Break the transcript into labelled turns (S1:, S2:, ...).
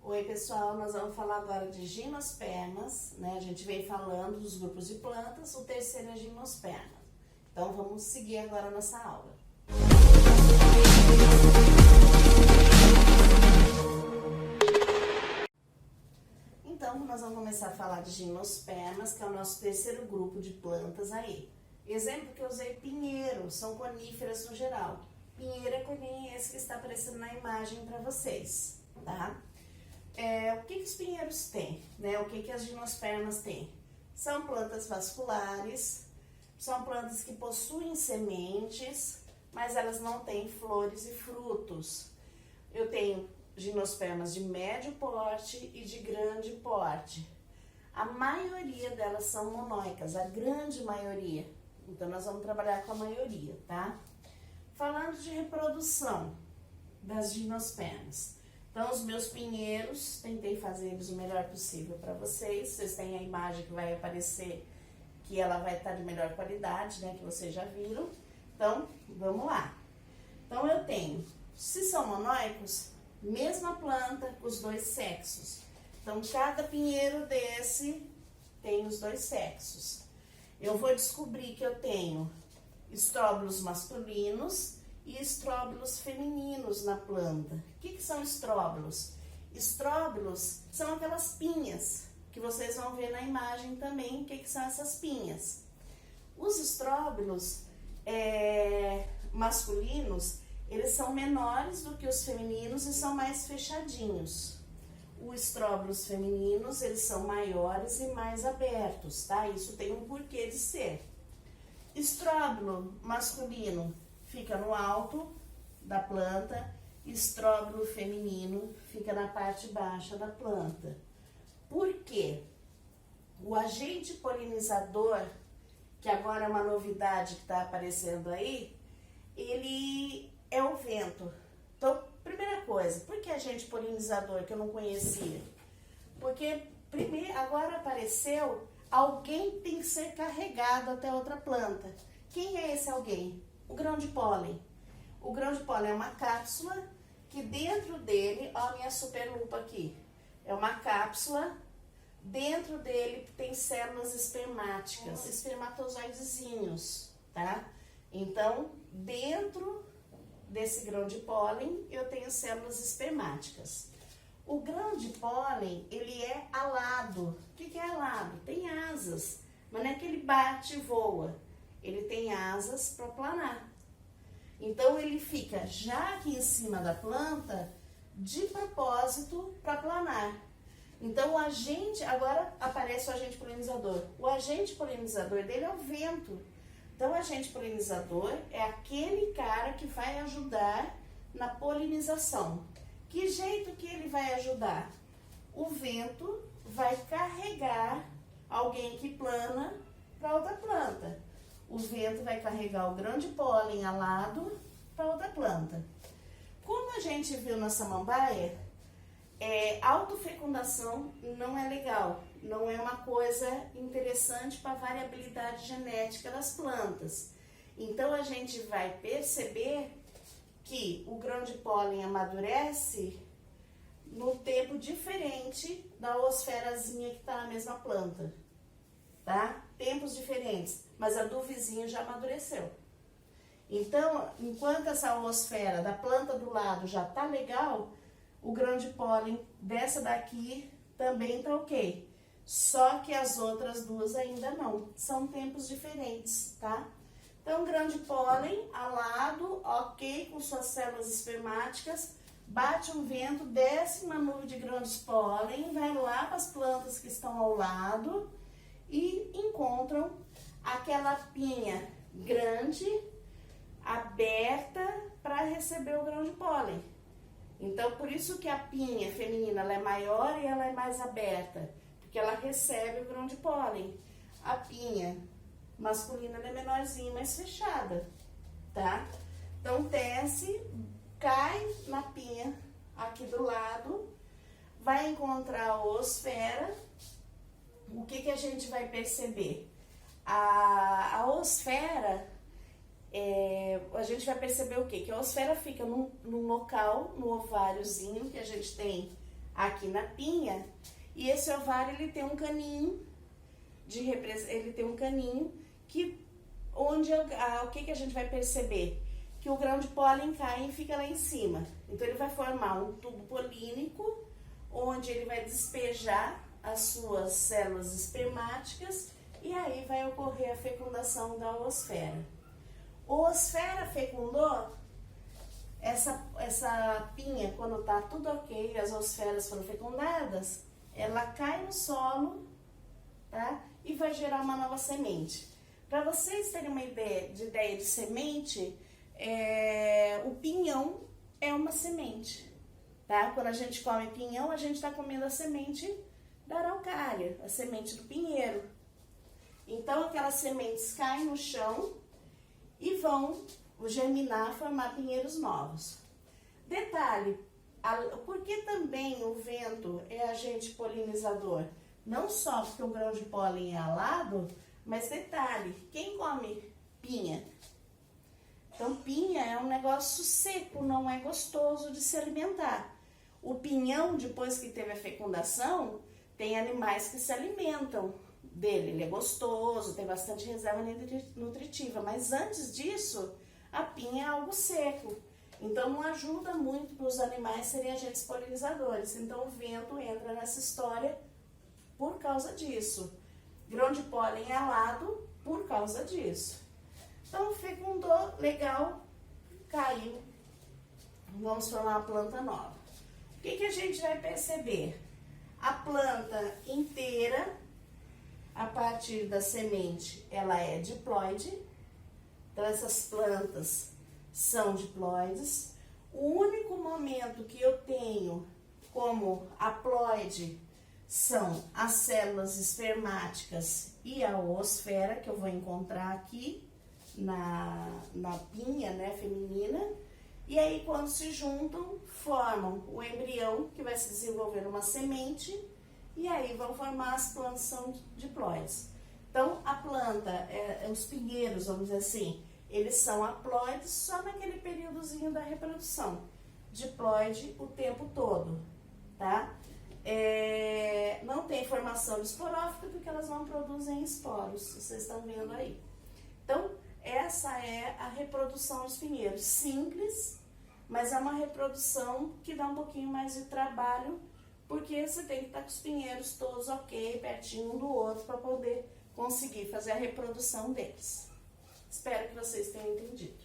S1: Oi pessoal, nós vamos falar agora de gimnospermas, né? A gente vem falando dos grupos de plantas, o terceiro é gimnosperma. Então vamos seguir agora a nossa aula. Então nós vamos começar a falar de gimnospermas, que é o nosso terceiro grupo de plantas aí. Exemplo que eu usei: pinheiro, são coníferas no geral. Pinheiro é que nem esse que está aparecendo na imagem para vocês, tá? O que os pinheiros têm, né? O que as gimnospermas têm? São plantas vasculares, são plantas que possuem sementes, mas elas não têm flores e frutos. Eu tenho gimnospermas de médio porte e de grande porte. A maioria delas são monóicas, a grande maioria. Então nós vamos trabalhar com a maioria, tá? Falando de reprodução das gimnospermas. Então, os meus pinheiros, tentei fazer eles o melhor possível para vocês. Vocês têm a imagem que vai aparecer, que ela vai estar de melhor qualidade, né? Que vocês já viram. Então, vamos lá. Então, eu tenho, se são monóicos, mesma planta com os dois sexos. Então, cada pinheiro desse tem os dois sexos. Eu vou descobrir que eu tenho estróbilos masculinos e estróbilos femininos na planta. O que são estróbilos? Estróbilos são aquelas pinhas que vocês vão ver na imagem também. O que são essas pinhas? Os estróbilos masculinos, eles são menores do que os femininos e são mais fechadinhos. Os estróbilos femininos, eles são maiores e mais abertos, tá? Isso tem um porquê de ser. Estróbilo masculino fica no alto da planta, estróbilo feminino fica na parte baixa da planta. Por quê? O agente polinizador, que agora é uma novidade que está aparecendo aí, ele é o vento. Então, primeira coisa, por que agente polinizador, que eu não conhecia? Porque agora apareceu, alguém tem que ser carregado até outra planta. Quem é esse alguém? O grão de pólen. O grão de pólen é uma cápsula que dentro dele, ó a minha super lupa aqui, é uma cápsula, dentro dele tem células espermáticas, espermatozoidezinhos, tá? Então, dentro desse grão de pólen, eu tenho células espermáticas. O grão de pólen, ele é alado. O que é alado? Tem asas, mas não é que ele bate e voa. Ele tem asas para planar. Então, ele fica já aqui em cima da planta, de propósito, para planar. Então, agora aparece o agente polinizador. O agente polinizador dele é o vento. Então, o agente polinizador é aquele cara que vai ajudar na polinização. Que jeito que ele vai ajudar? O vento vai carregar alguém que plana para outra planta. O vento vai carregar o grão de pólen alado para outra planta. Como a gente viu na samambaia, autofecundação não é legal, não é uma coisa interessante para a variabilidade genética das plantas. Então, a gente vai perceber que o grão de pólen amadurece no tempo diferente da oosferazinha que está na mesma planta, tá? Tempos diferentes, mas a do vizinho já amadureceu. Então, enquanto essa oosfera da planta do lado já tá legal, o grão de pólen dessa daqui também tá ok. Só que as outras duas ainda não, são tempos diferentes, tá? Então, grão de pólen alado, ok, com suas células espermáticas, bate um vento, desce uma nuvem de grão de pólen, vai lá para as plantas que estão ao lado e encontram aquela pinha grande, aberta, para receber o grão de pólen. Então, por isso que a pinha feminina ela é maior e ela é mais aberta, porque ela recebe o grão de pólen. A pinha masculina ela é menorzinha, mais fechada, tá? Então, desce, cai na pinha aqui do lado, vai encontrar a oosfera. O que a gente vai perceber? A oosfera, a gente vai perceber o quê? Que a oosfera fica num local, no ováriozinho, que a gente tem aqui na pinha, e esse ovário ele tem um caninho que onde o que a gente vai perceber? Que o grão de pólen cai e fica lá em cima. Então ele vai formar um tubo polínico, onde ele vai despejar as suas células espermáticas e aí vai ocorrer a fecundação da oosfera. Oosfera fecundou, essa pinha, quando está tudo ok, as oosferas foram fecundadas, ela cai no solo, tá? E vai gerar uma nova semente. Para vocês terem uma ideia de semente, o pinhão é uma semente, tá? Quando a gente come pinhão, a gente está comendo a semente da araucária, a semente do pinheiro. Então, aquelas sementes caem no chão e vão germinar, formar pinheiros novos. Detalhe, por que também o vento é agente polinizador? Não só porque o grão de pólen é alado, mas detalhe, quem come pinha? Então, pinha é um negócio seco, não é gostoso de se alimentar. O pinhão, depois que teve a fecundação, tem animais que se alimentam dele. Ele é gostoso, tem bastante reserva nutritiva, mas antes disso, a pinha é algo seco. Então, não ajuda muito para os animais serem agentes polinizadores. Então, o vento entra nessa história por causa disso. Grão de pólen alado por causa disso. Então, fecundou, legal, caiu. Vamos formar uma planta nova. O que a gente vai perceber? A planta inteira, a partir da semente, ela é diploide. Então, essas plantas são diploides. O único momento que eu tenho como haploide são as células espermáticas e a oosfera, que eu vou encontrar aqui na pinha, né, feminina. E aí, quando se juntam, formam o embrião, que vai se desenvolver numa semente, e aí vão formar as plantas, são diploides. Então, a planta, os pinheiros, vamos dizer assim, eles são haploides só naquele períodozinho da reprodução. Diploide o tempo todo, tá? Não tem formação de esporófito porque elas não produzem esporos, vocês estão vendo aí. Então, essa é a reprodução dos pinheiros. Simples, mas é uma reprodução que dá um pouquinho mais de trabalho, porque você tem que estar com os pinheiros todos ok, pertinho um do outro, para poder conseguir fazer a reprodução deles. Espero que vocês tenham entendido.